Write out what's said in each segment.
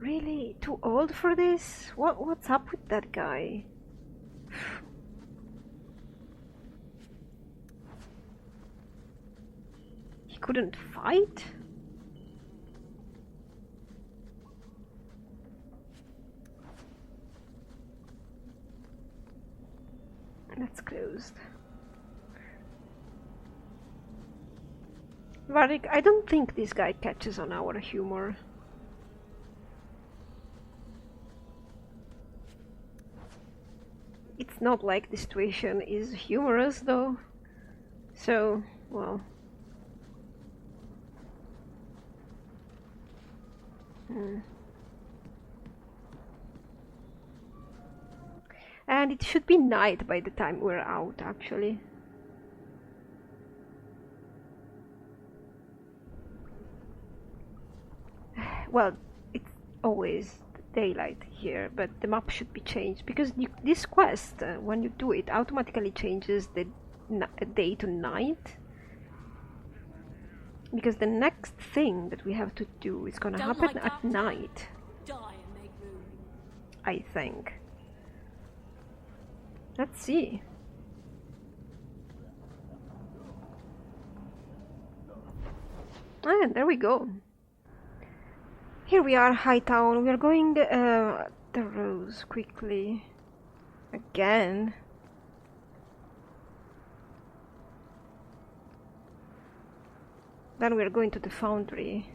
Really? Too old for this? What's up with that guy? He couldn't fight? That's closed. Varric, I don't think this guy catches on our humor. It's not like the situation is humorous though. So, well. And it should be night by the time we're out, actually. Well, it's always daylight here, but the map should be changed because this quest, when you do it, automatically changes the day to night. Because the next thing that we have to do is gonna happen at night. Die and make room. I think. Let's see. And there we go. Here we are, Hightown. We are going the Rose quickly. Again. Then we are going to the Foundry.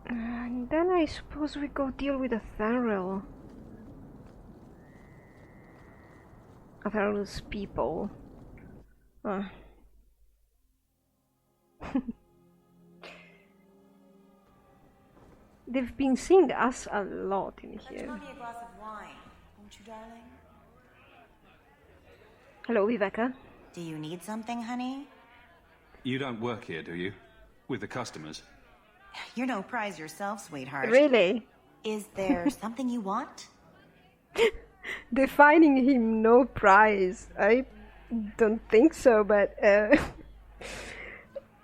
And then I suppose we go deal with Atharel. Atharel's people. They've been seeing us a lot in here. Let's me a glass of wine, won't you, darling? Hello, Viveka. Do you need something, honey? You don't work here, do you? With the customers? You're no prize yourself, sweetheart. Really? Is there something you want? Defining him no prize. I don't think so, but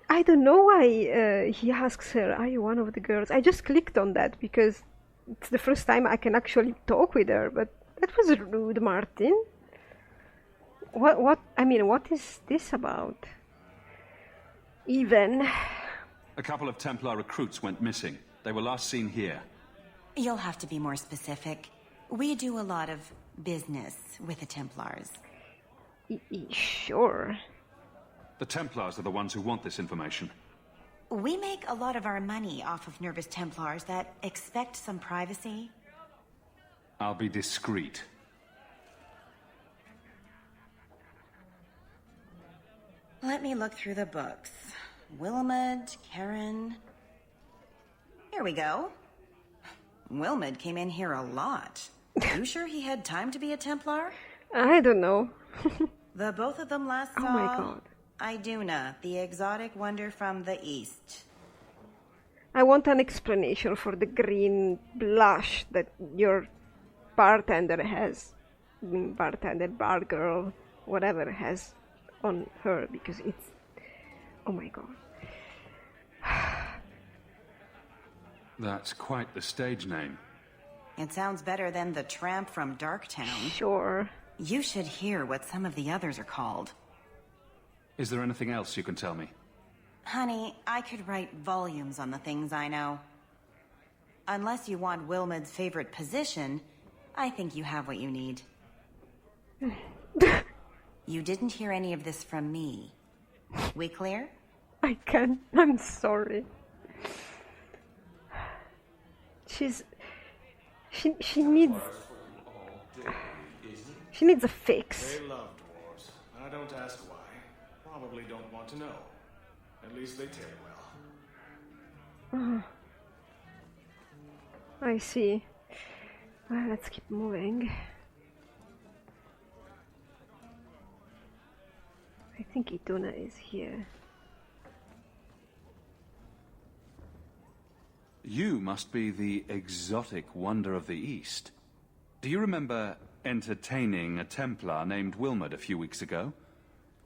I don't know why he asks her, are you one of the girls? I just clicked on that because it's the first time I can actually talk with her, but that was rude, Martin. What is this about? Even. A couple of Templar recruits went missing. They were last seen here. You'll have to be more specific. We do a lot of business with the Templars. Sure. The Templars are the ones who want this information. We make a lot of our money off of nervous Templars that expect some privacy. I'll be discreet. Let me look through the books. Wilmot, Karen... Here we go. Wilmot came in here a lot. You sure he had time to be a Templar? I don't know. The both of them last saw... Oh my god. Iduna, the exotic wonder from the east. I want an explanation for the green blush that your bartender has. Bartender, bar girl, whatever has on her, because it's... Oh my god. That's quite the stage name. It sounds better than the tramp from Darktown. Sure. You should hear what some of the others are called. Is there anything else you can tell me? Honey, I could write volumes on the things I know. Unless you want Wilmot's favorite position, I think you have what you need. You didn't hear any of this from me. We clear? I can't. I'm sorry. She needs... She needs a fix. They love dwarves. I don't ask why. Probably don't want to know. At least they tell well. I see. Well, let's keep moving. I think Iduna is here. You must be the exotic wonder of the East. Do you remember entertaining a Templar named Wilmot a few weeks ago?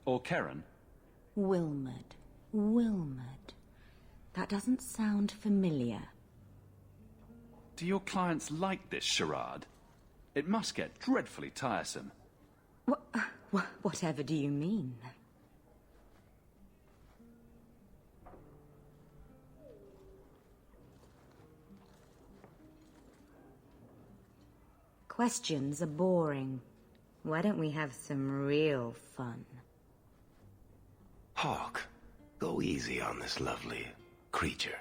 Or Karen? Wilmot. Wilmot. That doesn't sound familiar. Do your clients like this charade? It must get dreadfully tiresome. Whatever do you mean? Questions are boring. Why don't we have some real fun? Hawke, go easy on this lovely creature.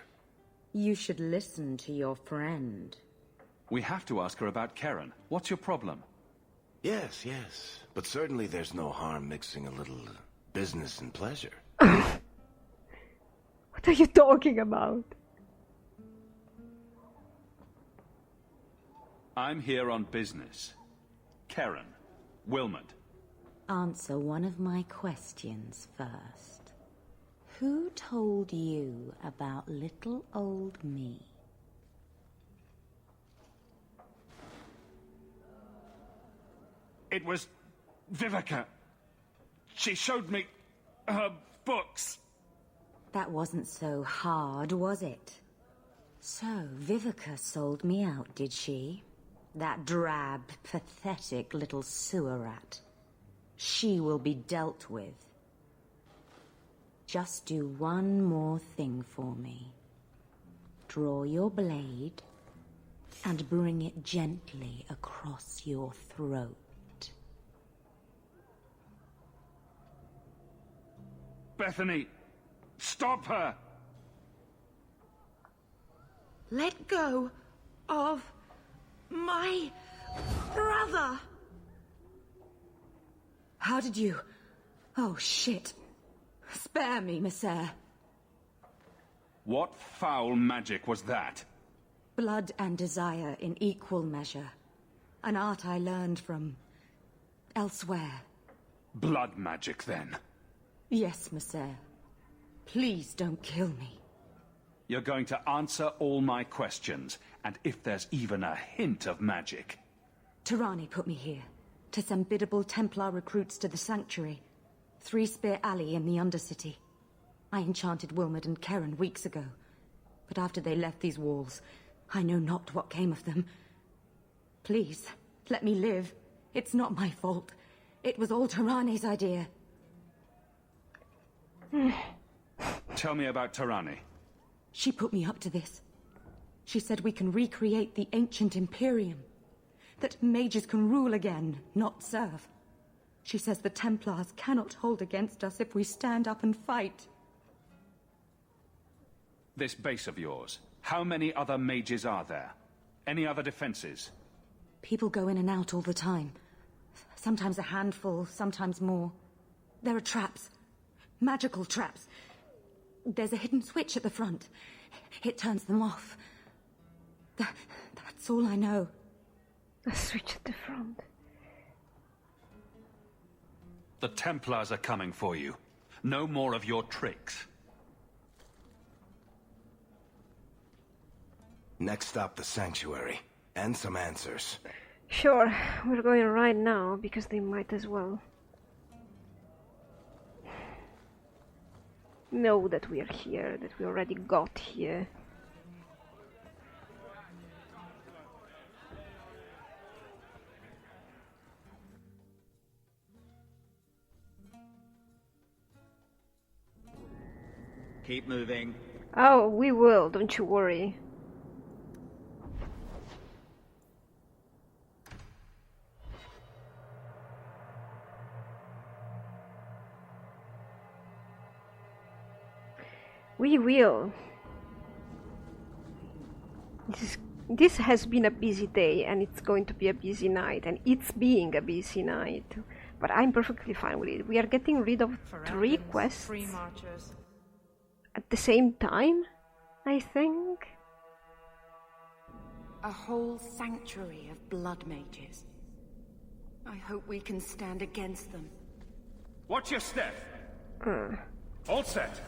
You should listen to your friend. We have to ask her about Karen. What's your problem? Yes, yes. But certainly there's no harm mixing a little business and pleasure. What are you talking about? I'm here on business. Karen, Wilmot. Answer one of my questions first. Who told you about little old me? It was Vivica. She showed me her books. That wasn't so hard, was it? So, Vivica sold me out, did she? That drab, pathetic little sewer rat. She will be dealt with. Just do one more thing for me. Draw your blade and bring it gently across your throat. Bethany, stop her! Let go of my brother! How did you... Oh, shit. Spare me, Messere. What foul magic was that? Blood and desire in equal measure. An art I learned from... elsewhere. Blood magic, then? Yes, Messere. Please don't kill me. You're going to answer all my questions, and if there's even a hint of magic... Tirani put me here, to send biddable Templar recruits to the Sanctuary. Three Spear Alley in the Undercity. I enchanted Wilmot and Karen weeks ago. But after they left these walls, I know not what came of them. Please, let me live. It's not my fault. It was all Tirani's idea. Tell me about Tirani. She put me up to this. She said we can recreate the ancient Imperium. That mages can rule again, not serve. She says the Templars cannot hold against us if we stand up and fight. This base of yours, how many other mages are there? Any other defenses? People go in and out all the time. Sometimes a handful, sometimes more. There are traps. Magical traps. There's a hidden switch at the front. It turns them off. That's all I know. A switch at the front. The Templars are coming for you. No more of your tricks. Next stop, the Sanctuary. And some answers. Sure, we're going right now, because they might as well know that we are here, that we already got here. Keep moving. Oh, we will, don't you worry. We will. This has been a busy day, and it's going to be a busy night, and it's being a busy night. But I'm perfectly fine with it. We are getting rid of 3 quests at the same time, I think. A whole sanctuary of blood mages. I hope we can stand against them. Watch your step. All set.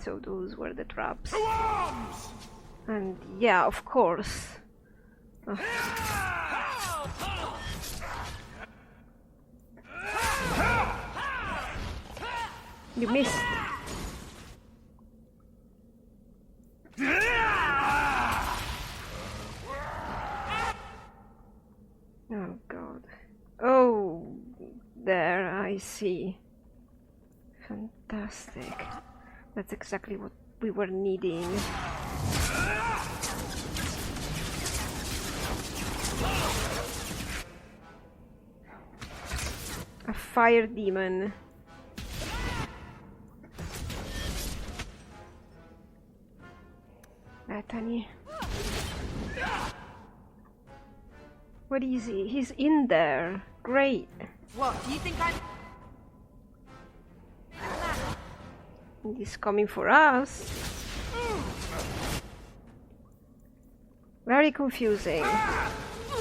So those were the traps. To arms! And yeah, of course. You missed. see. Fantastic. That's exactly what we were needing. A fire demon. Bethany. Where is he? He's in there. Great. What, do you think I'm... He's coming for us. Very confusing. Oh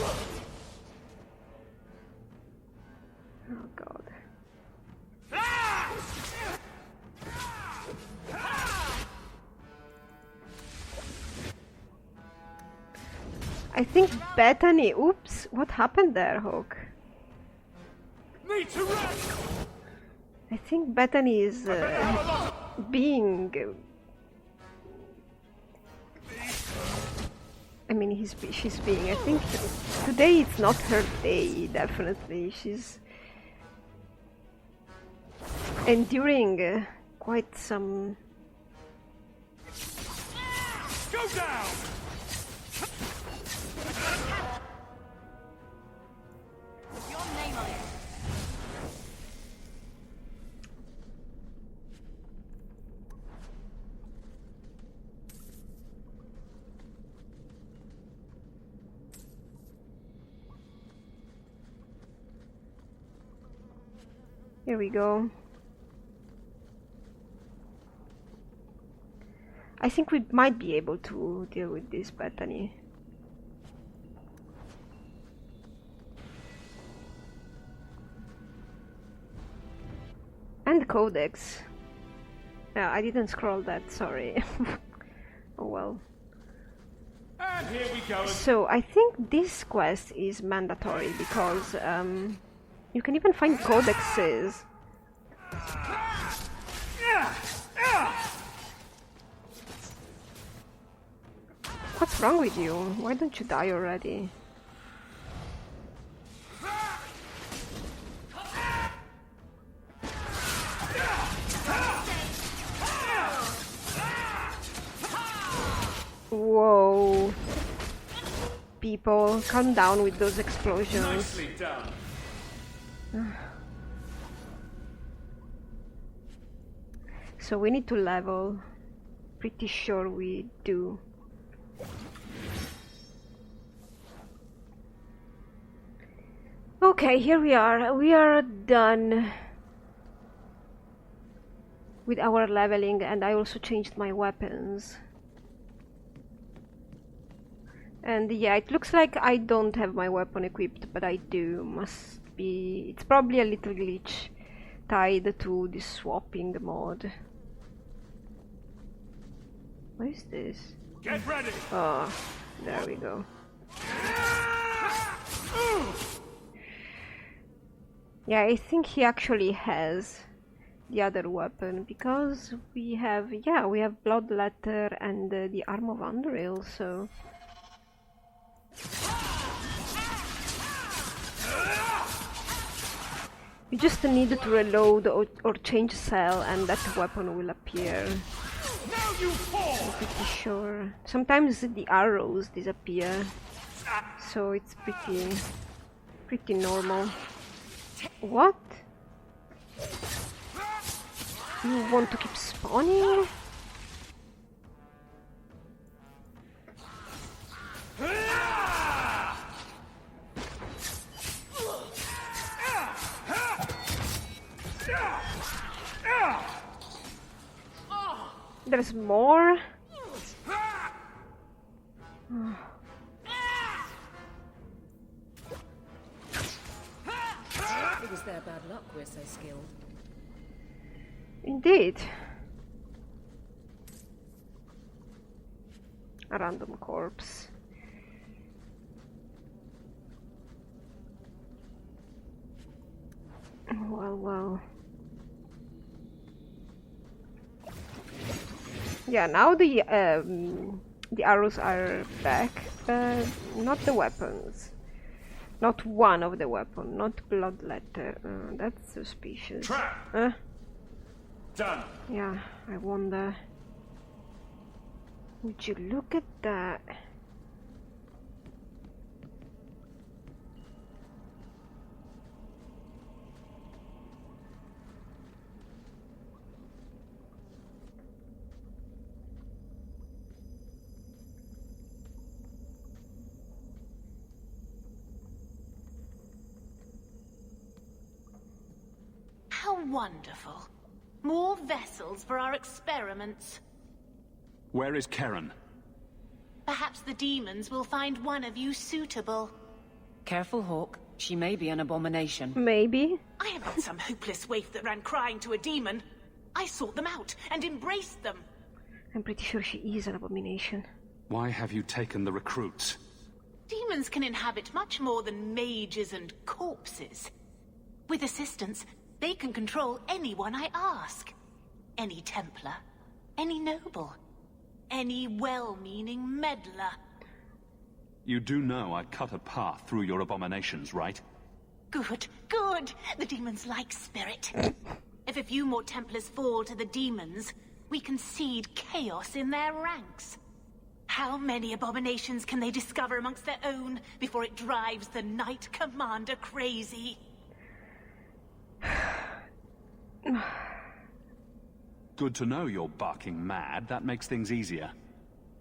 god. I think Bethany. Oops, what happened there, Hawke? I think Bethany is being. I mean, she's being. I think today it's not her day. Definitely, she's enduring quite some. Go down! Your name on it. Here we go. I think we might be able to deal with this, Bethany. And Codex. Yeah, I didn't scroll that, sorry. Oh well. And here we go. So I think this quest is mandatory because you can even find codexes. What's wrong with you? Why don't you die already? Whoa. People, calm down with those explosions. Nicely done. So we need to level. Pretty sure we do. Okay, here we are. We are done with our leveling, and I also changed my weapons. And yeah, it looks like I don't have my weapon equipped, but I do. Must be... it's probably a little glitch tied to the swapping mod. What is this? Get ready. Oh, there we go. Yeah, I think he actually has the other weapon because we have, yeah, we have Bloodletter and the Arm of Anduril, so... You just need to reload or change cell and that weapon will appear. Now you fall. I'm pretty sure. Sometimes the arrows disappear, so it's pretty normal. What? You want to keep spawning? There's more? It was their bad luck we're so skilled. Indeed. A random corpse. Well. Yeah, now the arrows are back, not the weapons. Not one of the weapon, not bloodletter. That's suspicious. Trap! Done. Yeah, I wonder. Would you look at that? How wonderful. More vessels for our experiments. Where is Karen? Perhaps the demons will find one of you suitable. Careful, Hawke. She may be an abomination. Maybe. I am not some hopeless waif that ran crying to a demon. I sought them out and embraced them. I'm pretty sure she is an abomination. Why have you taken the recruits? Demons can inhabit much more than mages and corpses. With assistance, they can control anyone I ask. Any Templar, any noble, any well-meaning meddler. You do know I cut a path through your abominations, right? Good, good. The demons like spirit. If a few more Templars fall to the demons, we can seed chaos in their ranks. How many abominations can they discover amongst their own before it drives the Knight Commander crazy? Good to know you're barking mad. That makes things easier.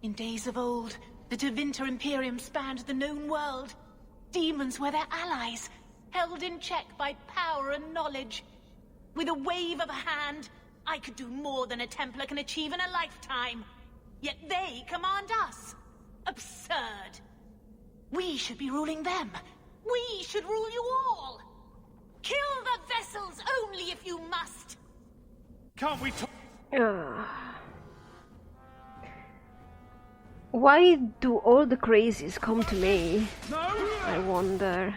In days of old, the Tevinter Imperium spanned the known world. Demons were their allies, held in check by power and knowledge. With a wave of a hand, I could do more than a Templar can achieve in a lifetime. Yet they command us. Absurd. We should be ruling them. We should rule you all. Kill the vessels only if you must. Can't we talk? Why do all the crazies come to me? No! I wonder.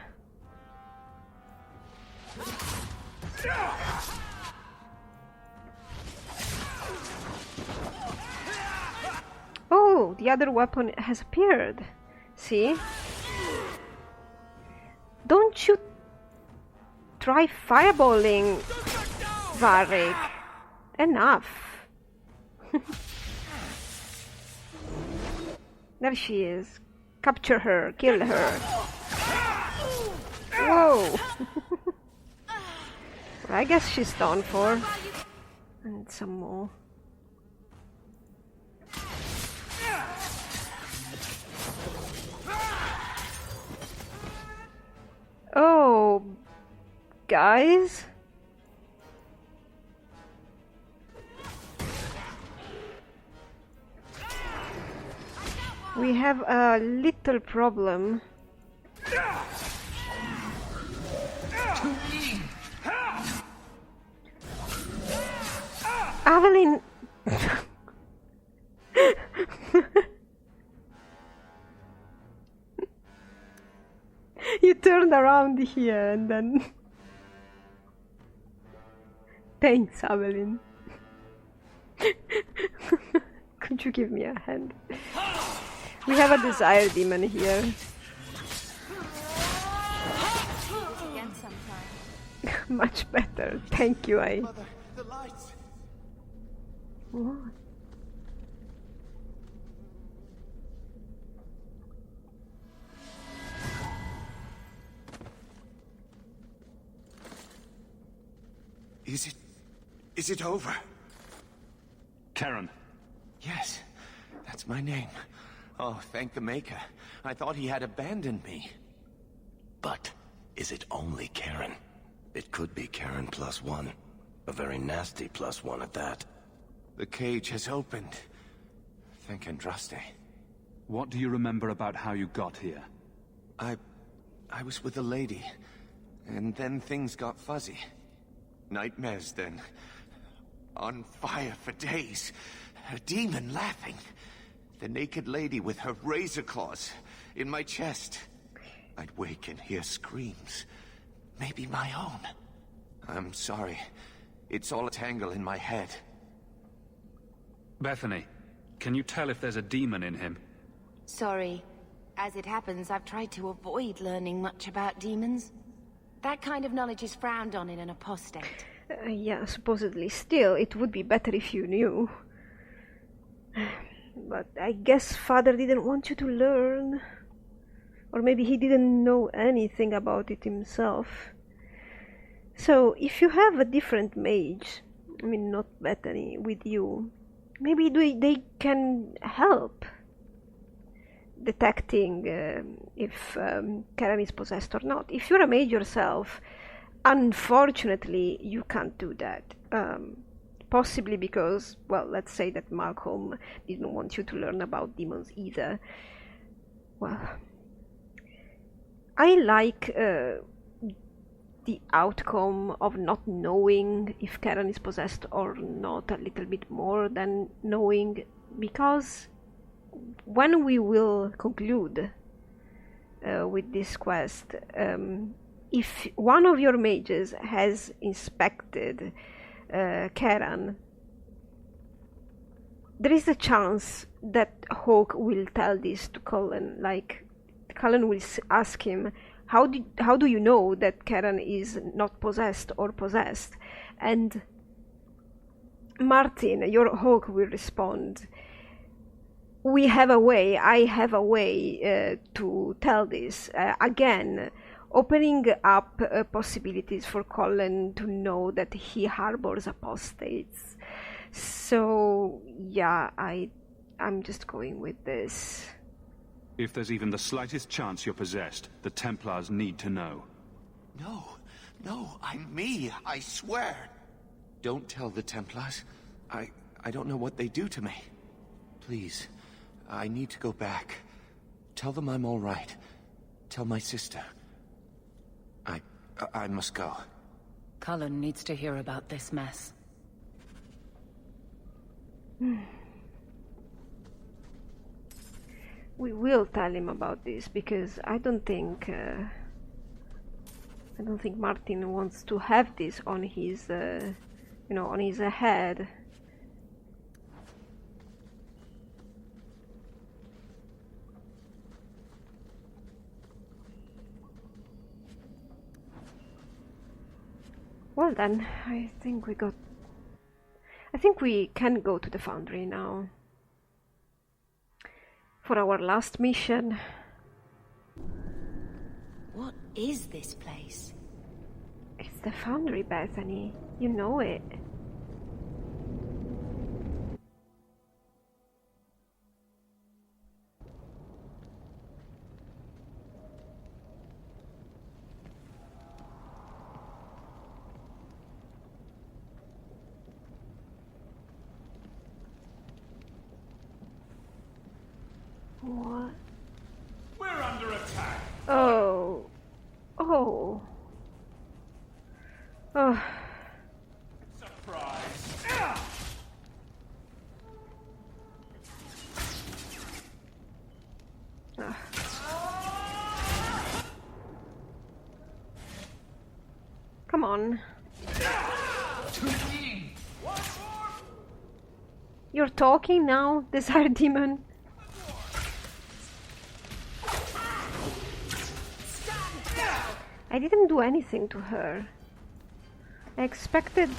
Oh, the other weapon has appeared. See? Don't you try fireballing, Varric. Enough. There she is. Capture her. Kill her. Whoa. I guess she's done for. And some more. Oh, guys. We have a little problem. Aveline. You turned around here and then... Thanks, Aveline. Could you give me a hand? We have a desire demon here. Much better, thank you. Mother, the lights. What? Is it over? Karen. Yes, that's my name. Oh, thank the Maker. I thought he had abandoned me. But is it only Karen? It could be Karen +1. A very nasty +1 at that. The cage has opened. Thank Andraste. What do you remember about how you got here? I was with a lady, and then things got fuzzy. Nightmares then. On fire for days. A demon laughing. The naked lady with her razor claws in my chest. I'd wake and hear screams. Maybe my own. I'm sorry. It's all a tangle in my head. Bethany, can you tell if there's a demon in him? Sorry. As it happens, I've tried to avoid learning much about demons. That kind of knowledge is frowned on in an apostate. Yeah, supposedly. Still, it would be better if you knew. But I guess Father didn't want you to learn. Or maybe he didn't know anything about it himself. So, if you have a different mage, I mean, not Bethany, with you, maybe they can help detecting if Karen is possessed or not. If you're a mage yourself, unfortunately, you can't do that. Possibly because, well, let's say that Malcolm didn't want you to learn about demons either. Well, I like the outcome of not knowing if Karen is possessed or not a little bit more than knowing, because when we will conclude with this quest, if one of your mages has inspected Karen, there is a chance that Hawke will tell this to Cullen. Like, Cullen will ask him, how do you know that Karen is not possessed or possessed? And Martin, your Hawke, will respond, we have a way, I have a way to tell this. Again, opening up possibilities for Cullen to know that he harbors apostates. So, yeah, I'm just going with this. If there's even the slightest chance you're possessed, the Templars need to know. No, I'm me, I swear. Don't tell the Templars. I don't know what they do to me. Please, I need to go back. Tell them I'm all right. Tell my sister. I must go. Cullen needs to hear about this mess. We will tell him about this, because I don't think Martin wants to have this on his on his head. Well then, I think we can go to the foundry now for our last mission. What is this place? It's the foundry, Bethany. You know it. What? We're under attack. Oh. Surprise. Come on. You're talking now, Desire Demon? I didn't do anything to her. I expected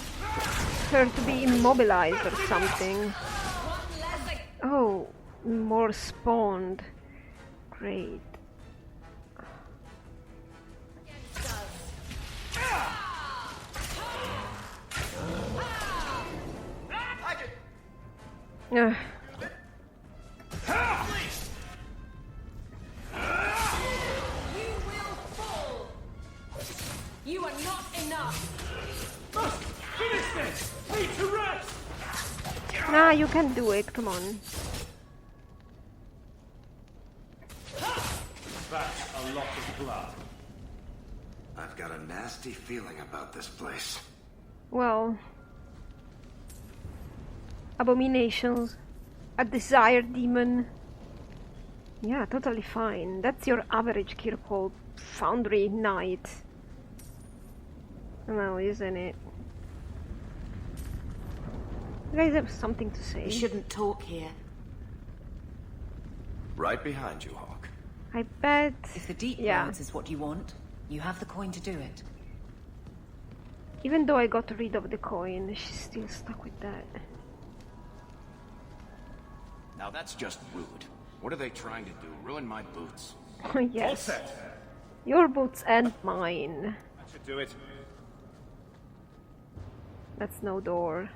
her to be immobilized or something. Oh, more spawned. Great. You are not enough. Finish this. Need to rest. Nah, you can do it. Come on. That's a lot of blood. I've got a nasty feeling about this place. Well, abominations, a desire demon. Yeah, totally fine. That's your average Kirkwall foundry knight. No, isn't it? You guys have something to say? We shouldn't talk here. Right behind you, Hawke. I bet... If the deep yeah. roads is what you want, you have the coin to do it. Even though I got rid of the coin, she's still stuck with that. Now that's just rude. What are they trying to do? Ruin my boots? Yes. Your boots and mine. That should do it. That's no door.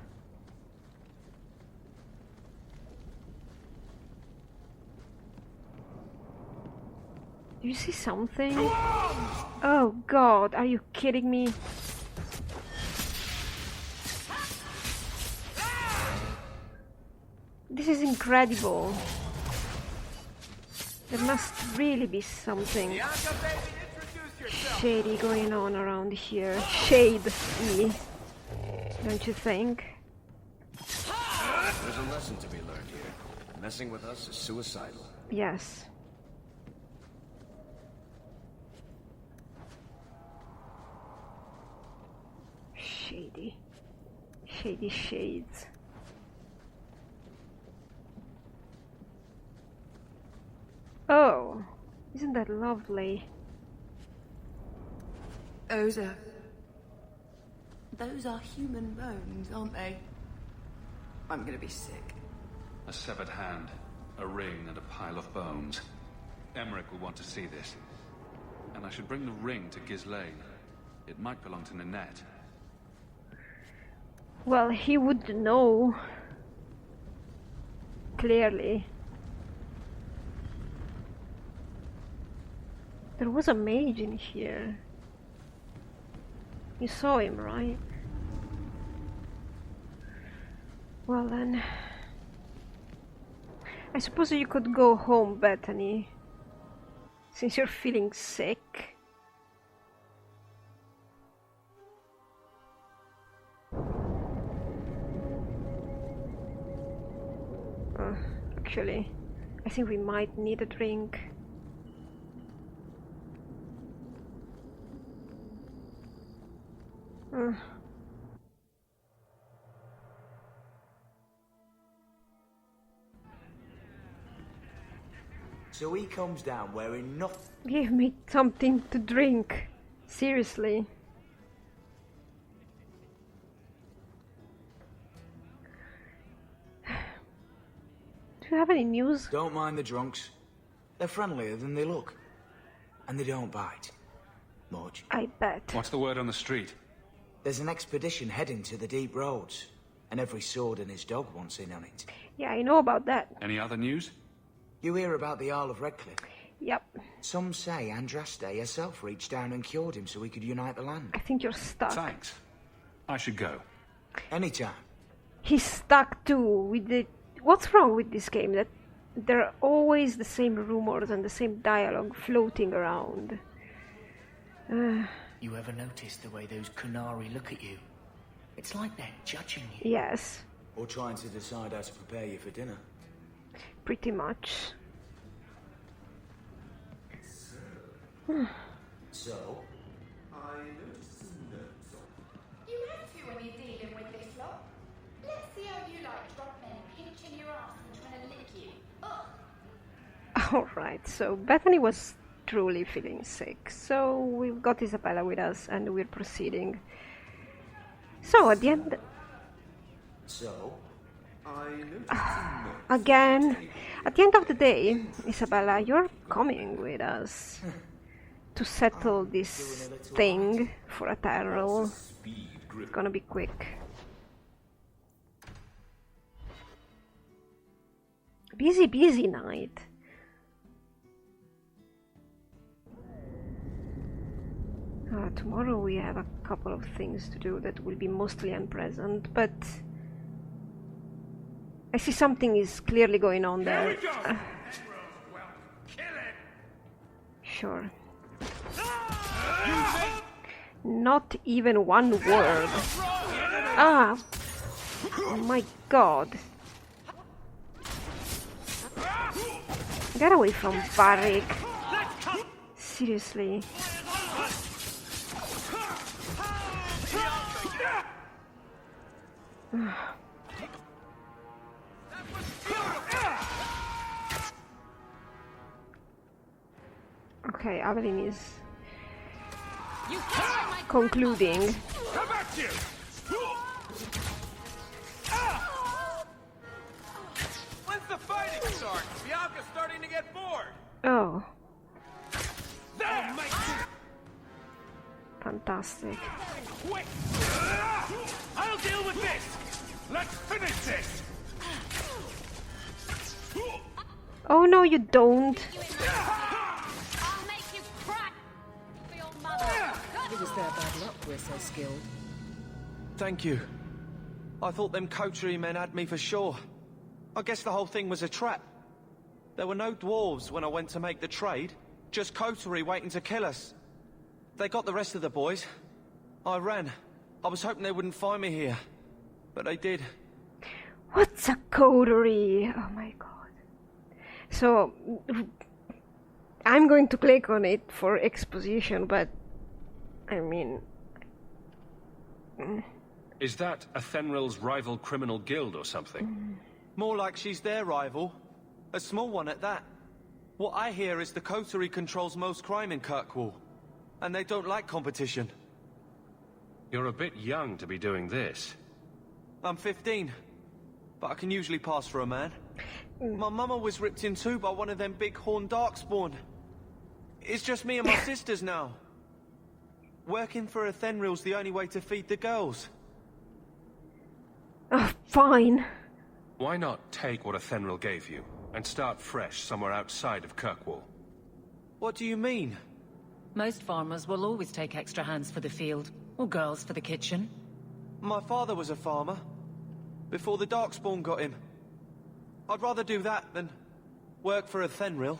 Do you see something? Oh god, are you kidding me? This is incredible. There must really be something shady going on around here. Shade-y, don't you think? There's a lesson to be learned here. Messing with us is suicidal. Yes. Shady. Shady shades. Oh, isn't that lovely? Those are human bones, aren't they? I'm gonna be sick. A severed hand, a ring, and a pile of bones. Emmerich will want to see this. And I should bring the ring to Ghislaine. It might belong to Ninette. Well, he would know. Clearly. There was a mage in here. You saw him, right? Well then... I suppose you could go home, Bethany. Since you're feeling sick. Actually, I think we might need a drink. So he comes down wearing nothing. Give me something to drink. Seriously. Do you have any news? Don't mind the drunks. They're friendlier than they look. And they don't bite. Much. I bet. What's the word on the street? There's an expedition heading to the deep roads. And every sword and his dog wants in on it. Yeah, I know about that. Any other news? You hear about the Isle of Redcliffe? Yep. Some say Andraste herself reached down and cured him so he could unite the land. I think you're stuck. Thanks. I should go. Anytime. He's stuck too with the... What's wrong with this game? That there are always the same rumors and the same dialogue floating around. You ever notice the way those Kunari look at you? It's like they're judging you. Yes. Or trying to decide how to prepare you for dinner. Pretty much. So? I noticed some notes on. You have to when you're dealing with this lot. Let's see how you like drop men pinching your ass and trying to lick you. Ugh. Alright, so Bethany was truly feeling sick. So we've got Isabella with us and we're proceeding. So at the end... So? Again, at the end of the day, Isabella, you're coming with us to settle this thing for a Terrell. It's gonna be quick. Busy night. Tomorrow we have a couple of things to do that will be mostly unpleasant, but I see something is clearly going on there. Sure. Not even one word. Ah! Oh my god. Get away from Varric. Seriously. Okay, Aveline is concluding. Come back to you! When's the fighting start? Bianca's starting to get bored. Oh. There! Fantastic. Quick! I'll deal with this! Let's finish this! Oh no, you don't. I'll make you cry for your mother. It was their bad luck we're so skilled. Thank you. I thought them coterie men had me for sure. I guess the whole thing was a trap. There were no dwarves when I went to make the trade, just coterie waiting to kill us. They got the rest of the boys. I ran. I was hoping they wouldn't find me here, but they did. What's a coterie? Oh my god. So, I'm going to click on it for exposition, but I mean... Is that Athenril's rival criminal guild or something? More like she's their rival. A small one at that. What I hear is the coterie controls most crime in Kirkwall, and they don't like competition. You're a bit young to be doing this. I'm 15, but I can usually pass for a man. My mama was ripped in two by one of them big horned Darkspawn. It's just me and my sisters now. Working for Athenril's the only way to feed the girls. Oh, fine. Why not take what Athenril gave you, and start fresh somewhere outside of Kirkwall? What do you mean? Most farmers will always take extra hands for the field, or girls for the kitchen. My father was a farmer, before the Darkspawn got him. I'd rather do that than work for Athenril.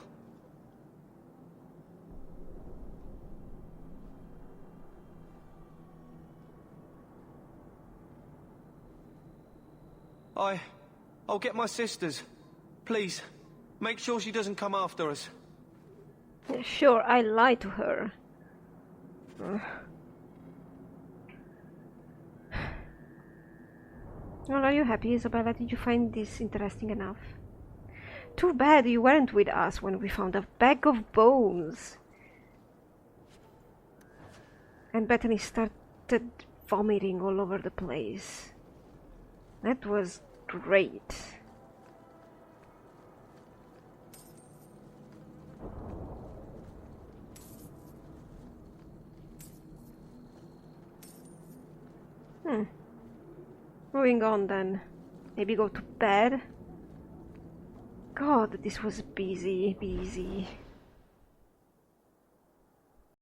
I'll get my sisters. Please, make sure she doesn't come after us. Sure, I lied to her. Well, are you happy, Isabella? Did you find this interesting enough? Too bad you weren't with us when we found a bag of bones. And Bethany started vomiting all over the place. That was great. Moving on then. Maybe go to bed. God, this was busy.